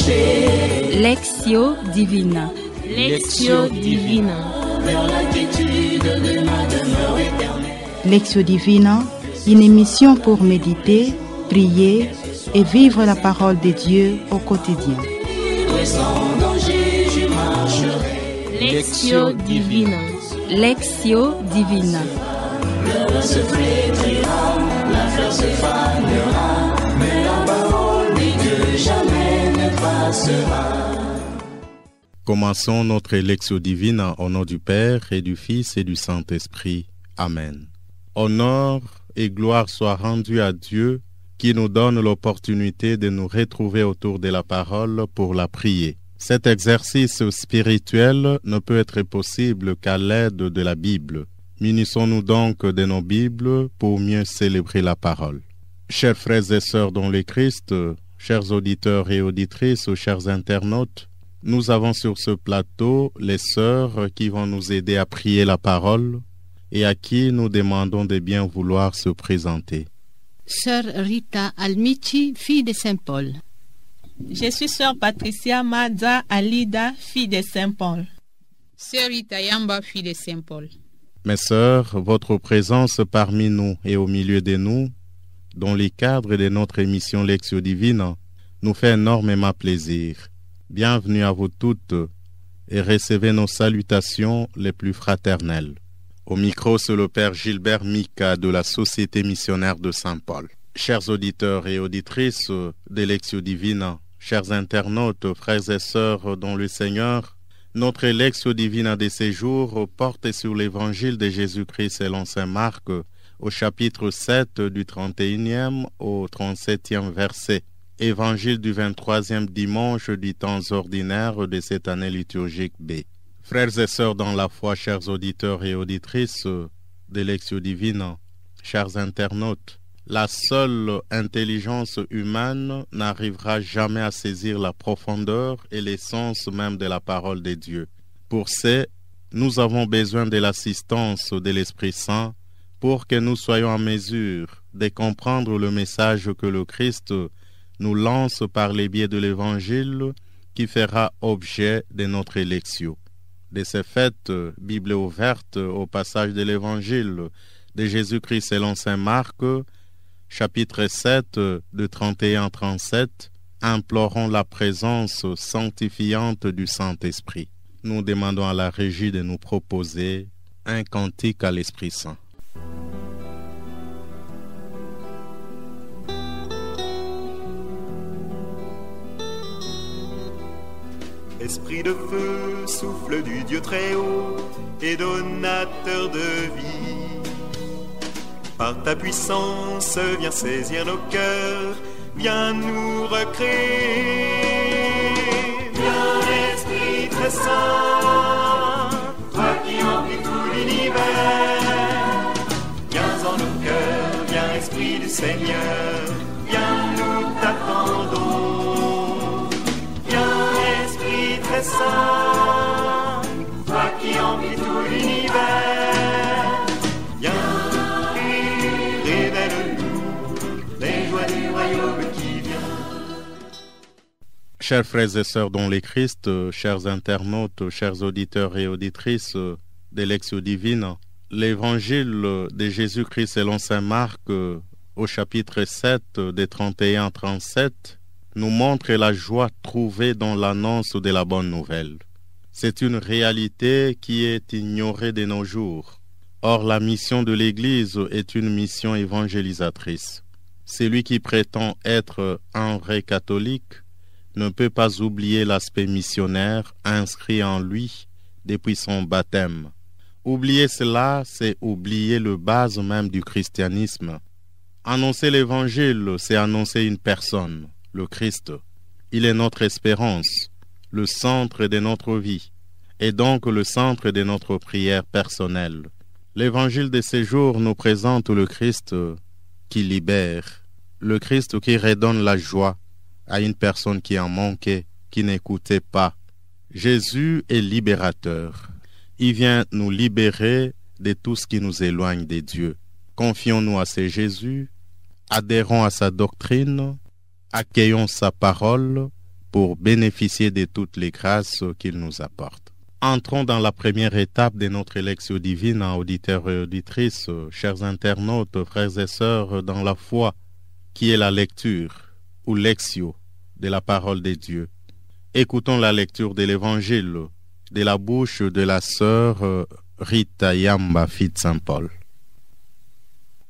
Lectio Divina. Lectio Divina. Lectio Divina, une émission pour méditer, prier et vivre la parole de Dieu au quotidien. Lectio Divina. Lectio Divina. Le se flétrira, la fleur se fanera, mais la parole de Dieu jamais ne passera. Commençons notre Lectio Divina au nom du Père et du Fils et du Saint-Esprit. Amen. Honneur et gloire soient rendus à Dieu qui nous donne l'opportunité de nous retrouver autour de la parole pour la prier. Cet exercice spirituel ne peut être possible qu'à l'aide de la Bible. Munissons-nous donc de nos Bibles pour mieux célébrer la parole. Chers frères et sœurs dans le Christ, chers auditeurs et auditrices, chers internautes, nous avons sur ce plateau les sœurs qui vont nous aider à prier la parole et à qui nous demandons de bien vouloir se présenter. Sœur Rita Almichi, fille de Saint-Paul. Je suis sœur Patricia Madza Alida, fille de Saint-Paul. Sœur Rita Yamba, fille de Saint-Paul. Mes sœurs, votre présence parmi nous et au milieu de nous, dans le cadre de notre émission Lectio Divina, nous fait énormément plaisir. Bienvenue à vous toutes et recevez nos salutations les plus fraternelles. Au micro, c'est le Père Gilbert Mika de la Société missionnaire de Saint-Paul. Chers auditeurs et auditrices de Lectio Divina, chers internautes, frères et sœurs dans le Seigneur, notre Lectio Divina de ces jours porte sur l'évangile de Jésus-Christ selon saint Marc au chapitre 7 du 31e au 37e verset. Évangile du 23e dimanche du temps ordinaire de cette année liturgique B. Frères et sœurs dans la foi, chers auditeurs et auditrices de Lectio Divina, chers internautes, la seule intelligence humaine n'arrivera jamais à saisir la profondeur et l'essence même de la parole de Dieu. Pour ce, nous avons besoin de l'assistance de l'Esprit Saint pour que nous soyons en mesure de comprendre le message que le Christ nous lance par les biais de l'Évangile qui fera objet de notre lectio. De ce fait, Bible ouverte au passage de l'Évangile de Jésus-Christ selon saint Marc, chapitre 7, de 31 à 37, implorons la présence sanctifiante du Saint-Esprit. Nous demandons à la Régie de nous proposer un cantique à l'Esprit Saint. Esprit de feu, souffle du Dieu très haut et donateur de vie. Par ta puissance, viens saisir nos cœurs, viens nous recréer. Viens Esprit très saint, toi qui emplis tout l'univers. Viens en nos cœurs, viens Esprit du Seigneur, viens nous t'attendons. Très saint, toi qui emplis tout l'univers, viens, révèle-nous les joies du royaume qui vient. Chers frères et sœurs dans les Christ, chers internautes, chers auditeurs et auditrices de Lectio Divina, l'évangile de Jésus-Christ selon saint Marc au chapitre 7 des 31 à 37 nous montre la joie trouvée dans l'annonce de la bonne nouvelle. C'est une réalité qui est ignorée de nos jours. Or, la mission de l'Église est une mission évangélisatrice. Celui qui prétend être un vrai catholique ne peut pas oublier l'aspect missionnaire inscrit en lui depuis son baptême. Oublier cela, c'est oublier le base même du christianisme. Annoncer l'Évangile, c'est annoncer une personne, le Christ. Il est notre espérance, le centre de notre vie, et donc le centre de notre prière personnelle. L'Évangile de ces jours nous présente le Christ qui libère, le Christ qui redonne la joie à une personne qui en manquait, qui n'écoutait pas. Jésus est libérateur. Il vient nous libérer de tout ce qui nous éloigne de Dieu. Confions-nous à ce Jésus, adhérons à sa doctrine, accueillons sa parole pour bénéficier de toutes les grâces qu'il nous apporte. Entrons dans la première étape de notre Lectio Divina, auditeurs et auditrices, chers internautes, frères et sœurs dans la foi, qui est la lecture ou Lectio de la parole de Dieu. Écoutons la lecture de l'Évangile de la bouche de la sœur Rita Yamba, fille de Saint Paul.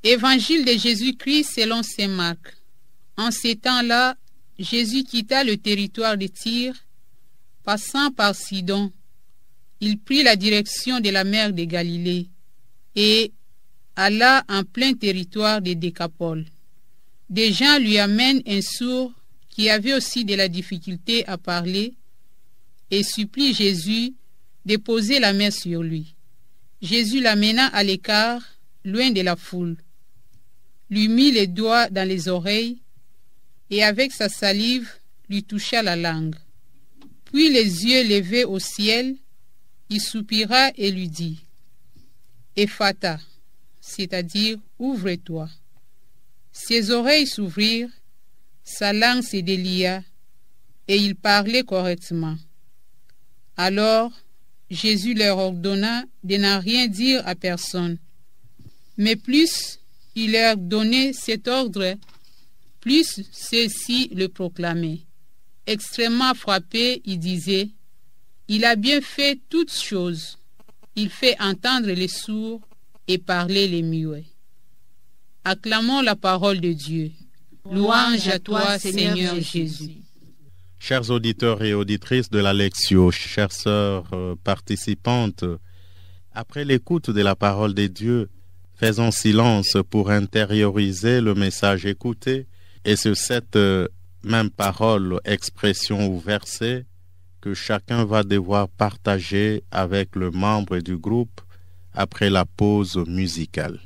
Évangile de Jésus-Christ selon saint Marc. En ces temps-là, Jésus quitta le territoire de Tyr, passant par Sidon. Il prit la direction de la mer de Galilée et alla en plein territoire de Décapole. Des gens lui amènent un sourd qui avait aussi de la difficulté à parler et supplie Jésus de poser la main sur lui. Jésus l'amena à l'écart, loin de la foule, lui mit les doigts dans les oreilles et avec sa salive lui toucha la langue. Puis les yeux levés au ciel, il soupira et lui dit « Ephata », c'est-à-dire « ouvre-toi ». Ses oreilles s'ouvrirent, sa langue se délia et il parlait correctement. Alors Jésus leur ordonna de n'en rien dire à personne. Mais plus il leur donnait cet ordre, plus ceux-ci le proclamaient. Extrêmement frappé, il disait « Il a bien fait toutes choses. Il fait entendre les sourds et parler les muets. » Acclamons la parole de Dieu. Louange à toi, Seigneur Jésus. Chers auditeurs et auditrices de la Lectio, chères sœurs participantes, après l'écoute de la parole de Dieu, faisons silence pour intérioriser le message écouté et sur cette même parole, expression ou verset que chacun va devoir partager avec le membre du groupe après la pause musicale.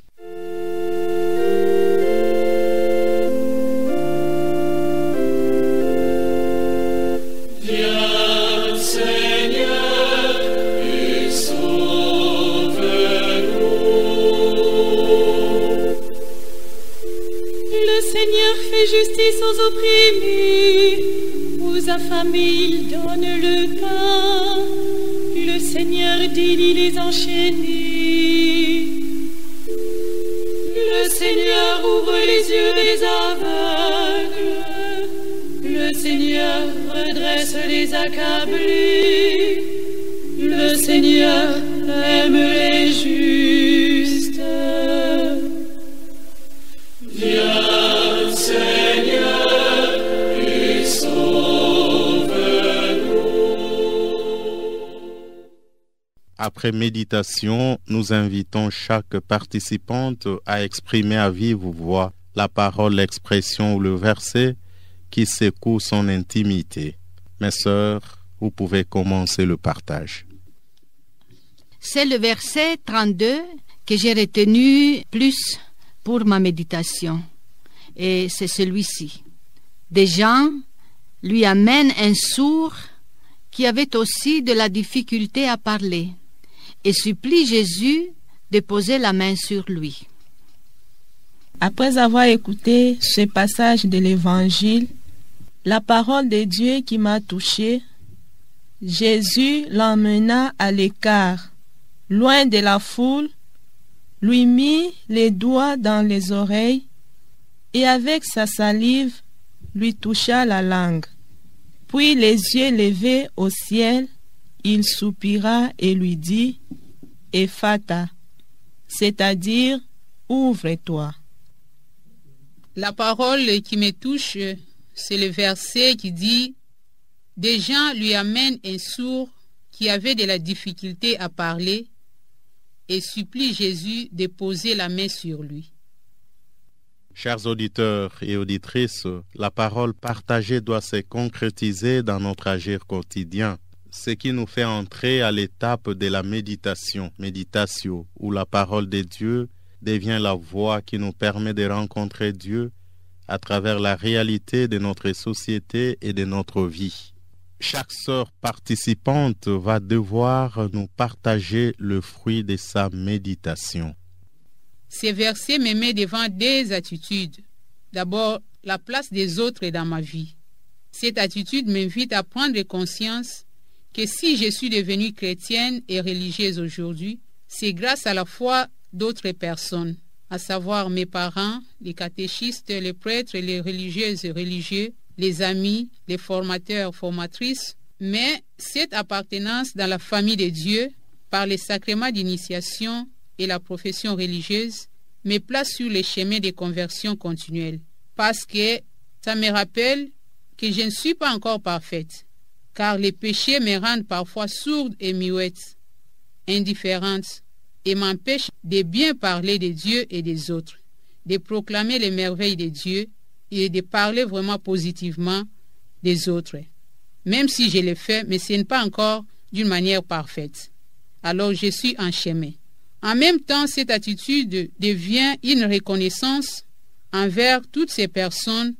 Justice aux opprimés, aux affamés il donne le pain, le Seigneur délie les enchaînés. Le Seigneur ouvre les yeux des aveugles, le Seigneur redresse les accablés, le Seigneur aime les justes. Viens, Seigneur, et sauve-nous. Après méditation, nous invitons chaque participante à exprimer à vive voix la parole, l'expression ou le verset qui secoue son intimité. Mes sœurs, vous pouvez commencer le partage. C'est le verset 32 que j'ai retenu plus pour ma méditation. Et c'est celui-ci. Des gens lui amènent un sourd qui avait aussi de la difficulté à parler et supplie Jésus de poser la main sur lui. Après avoir écouté ce passage de l'Évangile, la parole de Dieu qui m'a touché, Jésus l'emmena à l'écart, loin de la foule, lui mit les doigts dans les oreilles et avec sa salive lui toucha la langue. Puis les yeux levés au ciel, il soupira et lui dit « Ephata », c'est-à-dire « ouvre-toi ». La parole qui me touche, c'est le verset qui dit « Des gens lui amènent un sourd qui avait de la difficulté à parler et supplie Jésus de poser la main sur lui. » Chers auditeurs et auditrices, la parole partagée doit se concrétiser dans notre agir quotidien, ce qui nous fait entrer à l'étape de la méditation, où la parole de Dieu devient la voie qui nous permet de rencontrer Dieu à travers la réalité de notre société et de notre vie. Chaque sœur participante va devoir nous partager le fruit de sa méditation. Ces versets me mettent devant deux attitudes. D'abord, la place des autres dans ma vie. Cette attitude m'invite à prendre conscience que si je suis devenue chrétienne et religieuse aujourd'hui, c'est grâce à la foi d'autres personnes, à savoir mes parents, les catéchistes, les prêtres, les religieuses et religieux, les amis, les formateurs, formatrices, mais cette appartenance dans la famille de Dieu, par les sacrements d'initiation et la profession religieuse, me place sur les chemins de conversion continuelle, parce que ça me rappelle que je ne suis pas encore parfaite, car les péchés me rendent parfois sourde et muette, indifférente, et m'empêchent de bien parler de Dieu et des autres, de proclamer les merveilles de Dieu et de parler vraiment positivement des autres. Même si je le fais, mais ce n'est pas encore d'une manière parfaite. Alors je suis en chemin. En même temps, cette attitude devient une reconnaissance envers toutes ces personnes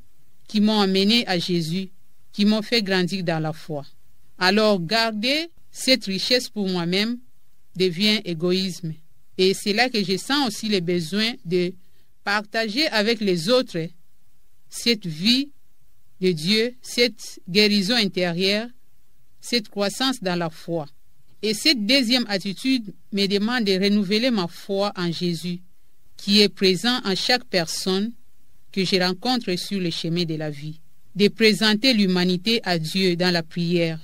qui m'ont amené à Jésus, qui m'ont fait grandir dans la foi. Alors garder cette richesse pour moi-même devient égoïsme. Et c'est là que je sens aussi le besoin de partager avec les autres cette vie de Dieu, cette guérison intérieure, cette croissance dans la foi. Et cette deuxième attitude me demande de renouveler ma foi en Jésus, qui est présent en chaque personne que je rencontre sur le chemin de la vie, de présenter l'humanité à Dieu dans la prière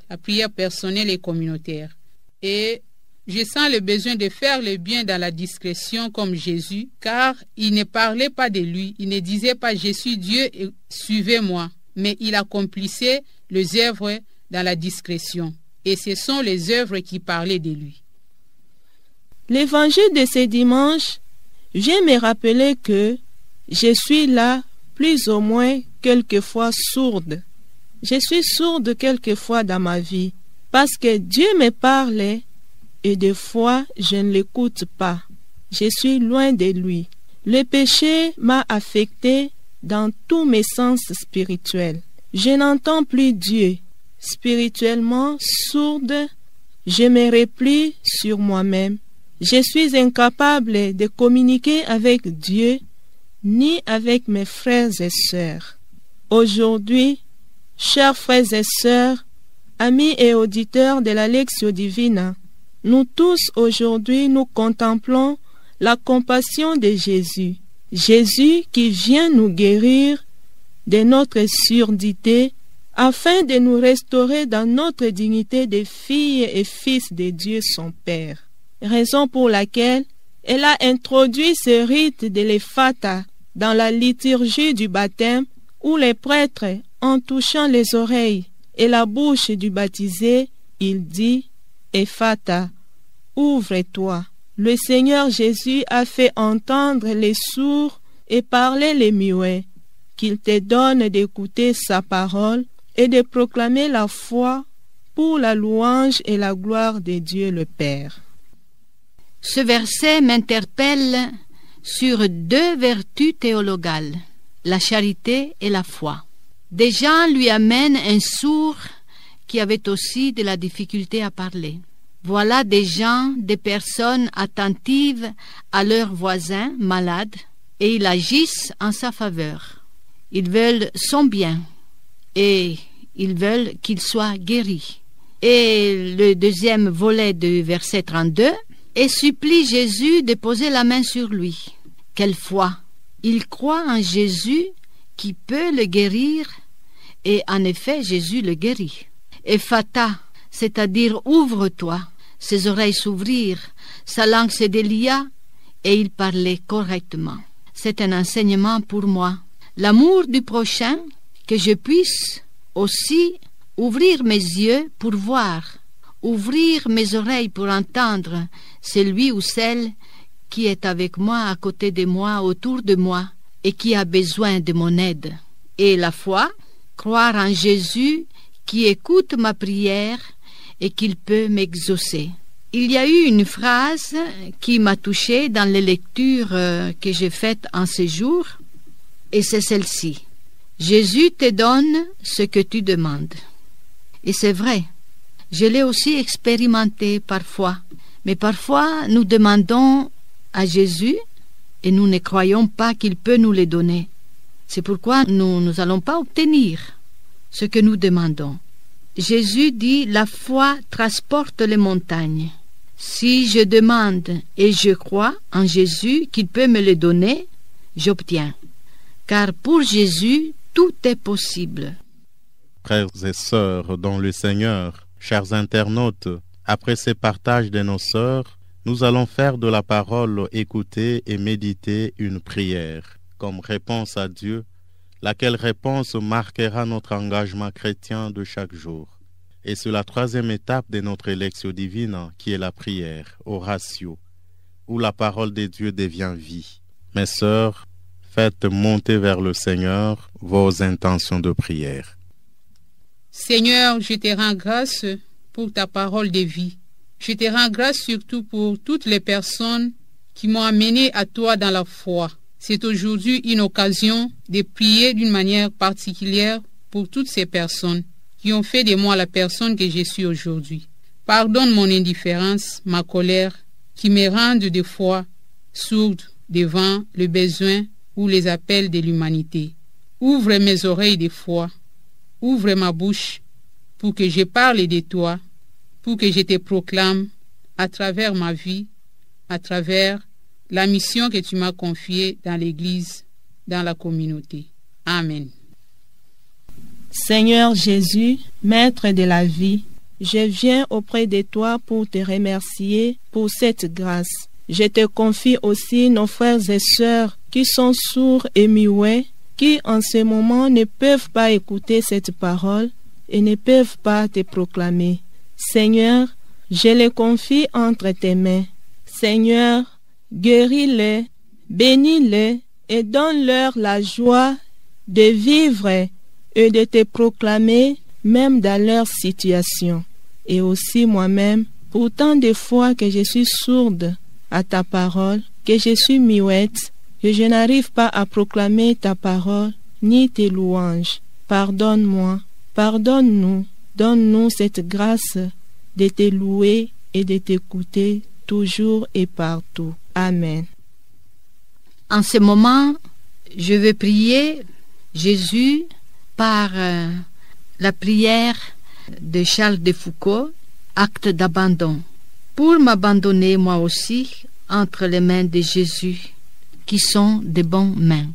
personnelle et communautaire. Et je sens le besoin de faire le bien dans la discrétion comme Jésus, car il ne parlait pas de lui, il ne disait pas « Je suis Dieu et suivez-moi », mais il accomplissait les œuvres dans la discrétion. Et ce sont les œuvres qui parlaient de lui. L'évangile de ce dimanche vient me rappeler que je suis là, plus ou moins, quelquefois sourde. Je suis sourde quelquefois dans ma vie, parce que Dieu me parle et des fois je ne l'écoute pas. Je suis loin de lui. Le péché m'a affecté dans tous mes sens spirituels. Je n'entends plus Dieu. Spirituellement sourde, je me replie sur moi-même. Je suis incapable de communiquer avec Dieu ni avec mes frères et sœurs. Aujourd'hui, chers frères et sœurs, amis et auditeurs de la Lectio Divina, nous tous aujourd'hui nous contemplons la compassion de Jésus. Jésus qui vient nous guérir de notre surdité afin de nous restaurer dans notre dignité de filles et fils de Dieu son Père. Raison pour laquelle elle a introduit ce rite de l'Ephata dans la liturgie du baptême où les prêtres, en touchant les oreilles et la bouche du baptisé, il dit « Ephata, ouvre-toi ». Le Seigneur Jésus a fait entendre les sourds et parler les muets, qu'il te donne d'écouter sa parole et de proclamer la foi pour la louange et la gloire de Dieu le Père. Ce verset m'interpelle sur deux vertus théologales, la charité et la foi. Des gens lui amènent un sourd qui avait aussi de la difficulté à parler. Voilà des gens, des personnes attentives à leurs voisins malades et ils agissent en sa faveur. Ils veulent son bien et ils veulent qu'il soit guéri. Et le deuxième volet du verset 32 et supplie Jésus de poser la main sur lui. Quelle foi! Il croit en Jésus qui peut le guérir et en effet Jésus le guérit. Ephata, c'est-à-dire ouvre-toi. Ses oreilles s'ouvrirent, sa langue se délia et il parlait correctement. C'est un enseignement pour moi. L'amour du prochain, que je puisse aussi ouvrir mes yeux pour voir, ouvrir mes oreilles pour entendre celui ou celle qui est avec moi, à côté de moi, autour de moi et qui a besoin de mon aide. Et la foi, croire en Jésus qui écoute ma prière et qu'il peut m'exaucer. Il y a eu une phrase qui m'a touchée dans les lectures que j'ai faites en ces jours, et c'est celle-ci. Jésus te donne ce que tu demandes. Et c'est vrai, je l'ai aussi expérimenté parfois, mais parfois nous demandons à Jésus et nous ne croyons pas qu'il peut nous les donner. C'est pourquoi nous n'allons pas obtenir. ce que nous demandons. Jésus dit, la foi transporte les montagnes. Si je demande et je crois en Jésus qu'il peut me le donner, j'obtiens. Car pour Jésus, tout est possible. Frères et sœurs dans le Seigneur, chers internautes, après ces partages de nos sœurs, nous allons faire de la parole écoutée et méditer une prière comme réponse à Dieu, laquelle réponse marquera notre engagement chrétien de chaque jour. Et c'est la troisième étape de notre Lectio Divina qui est la prière, oratio, où la parole de Dieu devient vie. Mes sœurs, faites monter vers le Seigneur vos intentions de prière. Seigneur, je te rends grâce pour ta parole de vie. Je te rends grâce surtout pour toutes les personnes qui m'ont amené à toi dans la foi. C'est aujourd'hui une occasion de prier d'une manière particulière pour toutes ces personnes qui ont fait de moi la personne que je suis aujourd'hui. Pardonne mon indifférence, ma colère, qui me rendent des fois sourde devant le besoin ou les appels de l'humanité. Ouvre mes oreilles des fois, ouvre ma bouche pour que je parle de toi, pour que je te proclame à travers ma vie, à travers la mission que tu m'as confiée dans l'Église, dans la communauté. Amen. Seigneur Jésus, Maître de la vie, je viens auprès de toi pour te remercier pour cette grâce. Je te confie aussi nos frères et sœurs qui sont sourds et muets, qui en ce moment ne peuvent pas écouter cette parole et ne peuvent pas te proclamer. Seigneur, je les confie entre tes mains. Seigneur, guéris-les, bénis-les et donne-leur la joie de vivre et de te proclamer même dans leur situation. Et aussi moi-même, pour tant de fois que je suis sourde à ta parole, que je suis muette, que je n'arrive pas à proclamer ta parole ni tes louanges. Pardonne-moi, pardonne-nous, donne-nous cette grâce de te louer et de t'écouter toujours et partout. Amen. En ce moment, je vais prier Jésus par la prière de Charles de Foucault, acte d'abandon, pour m'abandonner moi aussi entre les mains de Jésus, qui sont de bonnes mains.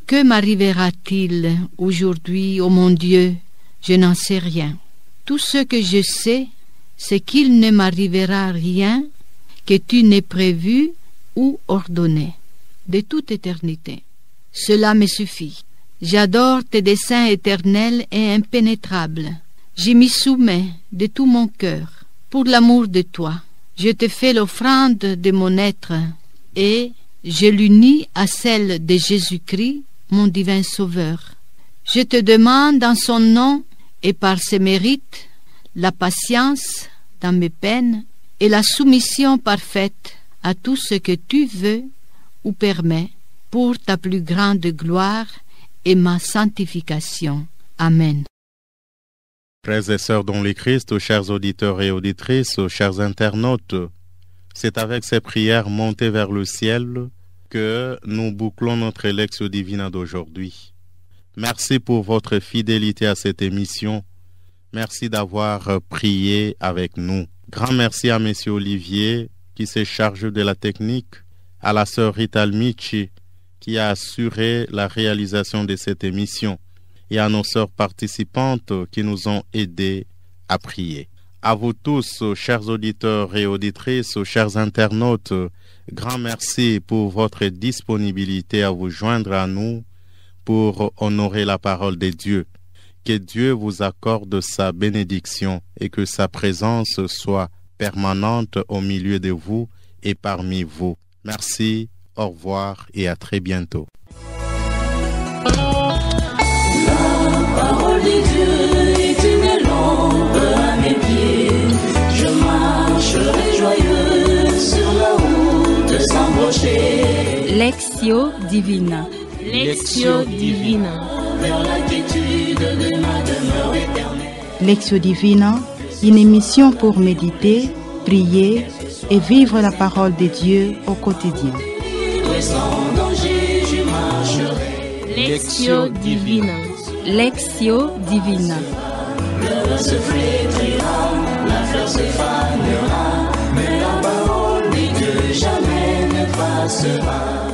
Que m'arrivera-t-il aujourd'hui, ô mon Dieu? Je n'en sais rien. Tout ce que je sais, c'est qu'il ne m'arrivera rien que tu n'aies prévu ou ordonné, de toute éternité. Cela me suffit. J'adore tes desseins éternels et impénétrables. Je m'y soumets de tout mon cœur. Pour l'amour de toi, je te fais l'offrande de mon être et je l'unis à celle de Jésus-Christ, mon divin Sauveur. Je te demande en son nom et par ses mérites la patience dans mes peines et la soumission parfaite à tout ce que tu veux ou permets pour ta plus grande gloire et ma sanctification. Amen. Frères et sœurs dans le Christ, chers auditeurs et auditrices, chers internautes, c'est avec ces prières montées vers le ciel que nous bouclons notre Lectio Divina d'aujourd'hui. Merci pour votre fidélité à cette émission. Merci d'avoir prié avec nous. Grand merci à M. Olivier qui se charge de la technique, à la sœur Rita Almici qui a assuré la réalisation de cette émission et à nos sœurs participantes qui nous ont aidés à prier. À vous tous, chers auditeurs et auditrices, chers internautes, grand merci pour votre disponibilité à vous joindre à nous pour honorer la parole de Dieu. Que Dieu vous accorde sa bénédiction et que sa présence soit permanente au milieu de vous et parmi vous. Merci, au revoir et à très bientôt. La parole de Dieu est une lampe à mes pieds. Je marcherai joyeux sur la route sans broncher. Lectio Divina. Lectio Divina. Vers la quiétude de ma demeure éternelle. Lectio Divina, une émission pour méditer, prier et vivre la parole de Dieu au quotidien. Sans danger, je marcherai. Lectio Divina. Lectio Divina. Le vin se flétrira, la fleur se fanera, mais la parole de Dieu jamais ne passera.